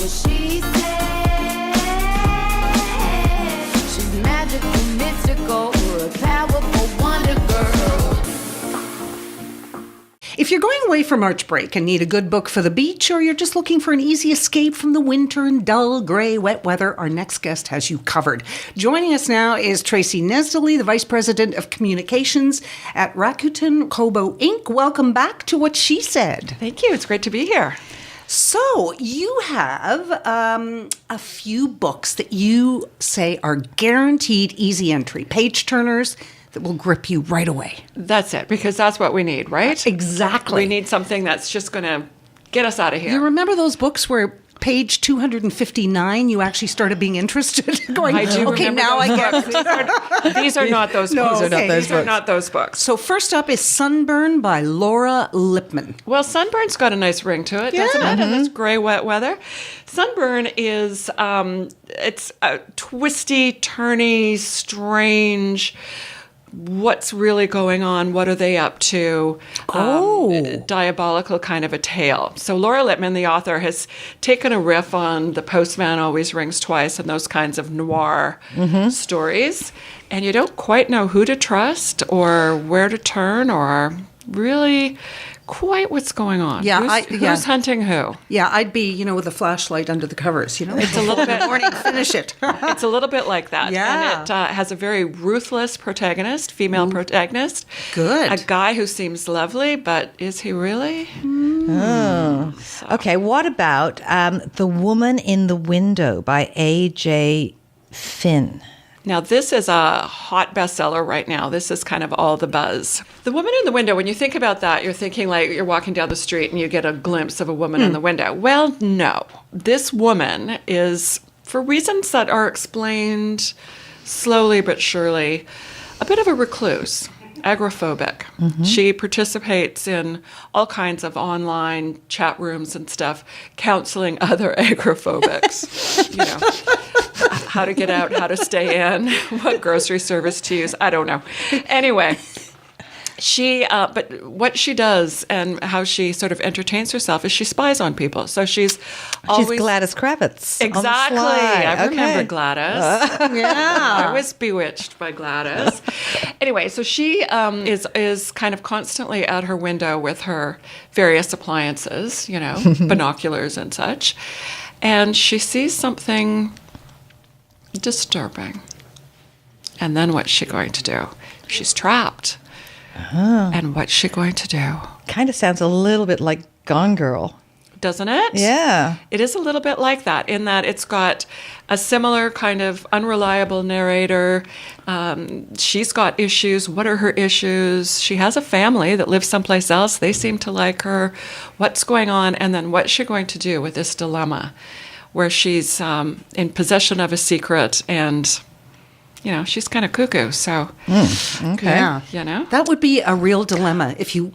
what she said. She's magical, mystical, or a powerful wonder girl. If you're going away for March break and need a good book for the beach, or you're just looking for an easy escape from the winter and dull, grey, wet weather, our next guest has you covered. Joining us now is Tracy Nesdally, the Vice President of Communications at Rakuten Kobo Inc. Welcome back to What She Said. Thank you. It's great to be here. So you have a few books that you say are guaranteed easy entry, page turners that will grip you right away. That's it, because that's what we need, right? Exactly. We need something that's just going to get us out of here. You remember those books where page 259 you actually started being interested? Going, I do okay, remember now those I books. get These are not those No, books. okay. These are not those books. So first up is Sunburn by Laura Lippman. Well, Sunburn's got a nice ring to it, doesn't it? And it's gray, wet weather. Sunburn is, it's a twisty, turny, strange, what's really going on? What are they up to? Diabolical kind of a tale. So Laura Lippman, the author, has taken a riff on The Postman Always Rings Twice and those kinds of noir stories. And you don't quite know who to trust or where to turn or really quite what's going on. Yeah, who's hunting who? Yeah, I'd be, with a flashlight under the covers, It's a little bit morning, finish it. It's a little bit like that. Yeah. And it has a very ruthless protagonist, female protagonist. Good. A guy who seems lovely, but is he really? Oh. So. Okay, what about The Woman in the Window by A.J. Finn? Now, this is a hot bestseller right now. This is kind of all the buzz. The Woman in the Window, when you think about that, you're thinking like you're walking down the street and you get a glimpse of a woman in the window. Well, no. This woman is, for reasons that are explained slowly but surely, a bit of a recluse, agoraphobic. She participates in all kinds of online chat rooms and stuff, counseling other agoraphobics. How to get out, how to stay in, what grocery service to use. I don't know. Anyway, but what she does and how she sort of entertains herself is she spies on people. So she's always Gladys Kravitz. Exactly. On the sly. I remember Okay. Gladys. Yeah. I was bewitched by Gladys. Anyway, so she is kind of constantly at her window with her various appliances, binoculars and such. And she sees something disturbing. And then what's she going to do? She's trapped. And what's she going to do? Kind of sounds a little bit like Gone Girl. Doesn't it? Yeah. It is a little bit like that in that it's got a similar kind of unreliable narrator. She's got issues. What are her issues? She has a family that lives someplace else. They seem to like her. What's going on? And then what's she going to do with this dilemma where she's in possession of a secret and, she's kind of cuckoo. So, Okay. Yeah. That would be a real dilemma if you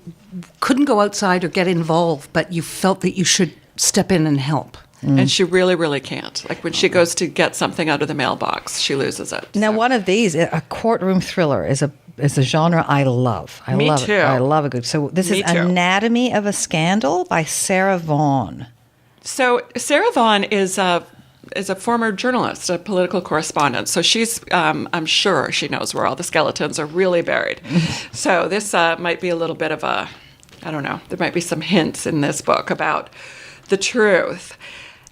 couldn't go outside or get involved, but you felt that you should step in and help. And she really, really can't. Like when she goes to get something out of the mailbox, she loses it. Now, So. one of these, a courtroom thriller, is a genre I love. Me love too. It. I love a good. So this Me is too. Anatomy of a Scandal by Sarah Vaughan. So Sarah Vaughan is a former journalist, a political correspondent. So she's, I'm sure she knows where all the skeletons are really buried. So this might be a little bit of a, I don't know, there might be some hints in this book about the truth.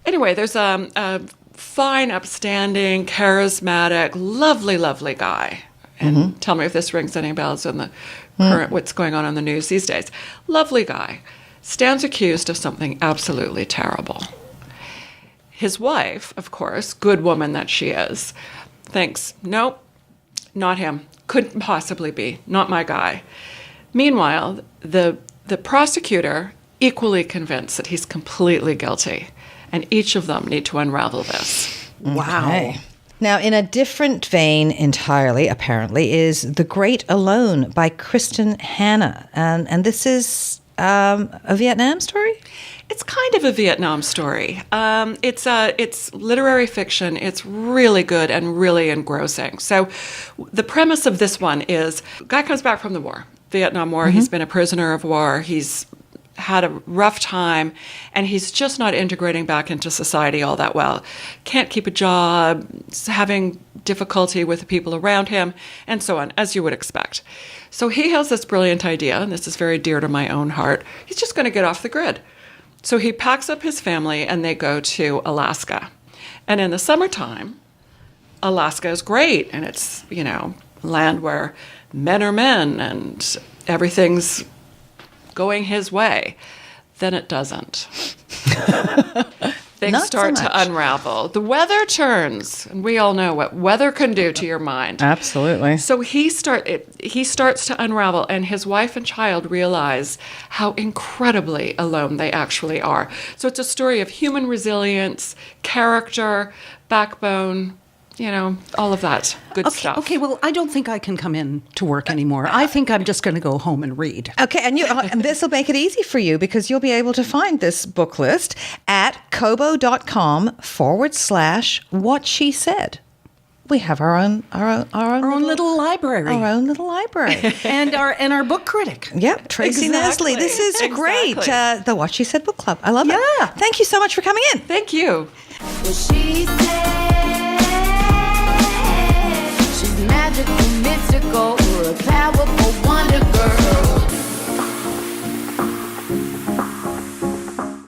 Anyway, there's a fine, upstanding, charismatic, lovely, lovely guy. And tell me if this rings any bells in the current, what's going on in the news these days. Lovely guy. Stands accused of something absolutely terrible. His wife, of course, good woman that she is, thinks, nope, not him. Couldn't possibly be. Not my guy. Meanwhile, the prosecutor, equally convinced that he's completely guilty. And each of them need to unravel this. Wow. Okay. Now, in a different vein entirely, apparently, is The Great Alone by Kristen Hanna. And this is a Vietnam story? It's kind of a Vietnam story. It's literary fiction. It's really good and really engrossing. So the premise of this one is a guy comes back from the war, Vietnam War. He's been a prisoner of war. He's had a rough time, and he's just not integrating back into society all that well. Can't keep a job, having difficulty with the people around him, and so on, as you would expect. So he has this brilliant idea, and this is very dear to my own heart. He's just going to get off the grid. So he packs up his family, and they go to Alaska. And in the summertime, Alaska is great, and it's, land where men are men, and everything's going his way. Then it doesn't. Things Not so start to much. unravel. The weather turns, and we all know what weather can do to your mind. Absolutely. So he starts to unravel, and his wife and child realize how incredibly alone they actually are. So it's a story of human resilience, character, backbone, all of that good stuff. Okay, well, I don't think I can come in to work anymore. I think I'm just going to go home and read. Okay, and and this will make it easy for you because you'll be able to find this book list at kobo.com/what she said. We have our own little library. Our own little library. and our book critic. Yep, Tracy Exactly. Nesley. This is great. Exactly. The What She Said book club. I love it. Yeah. Thank you so much for coming in. Thank you. Well, she said she's magical, mystical, or a powerful wonder girl.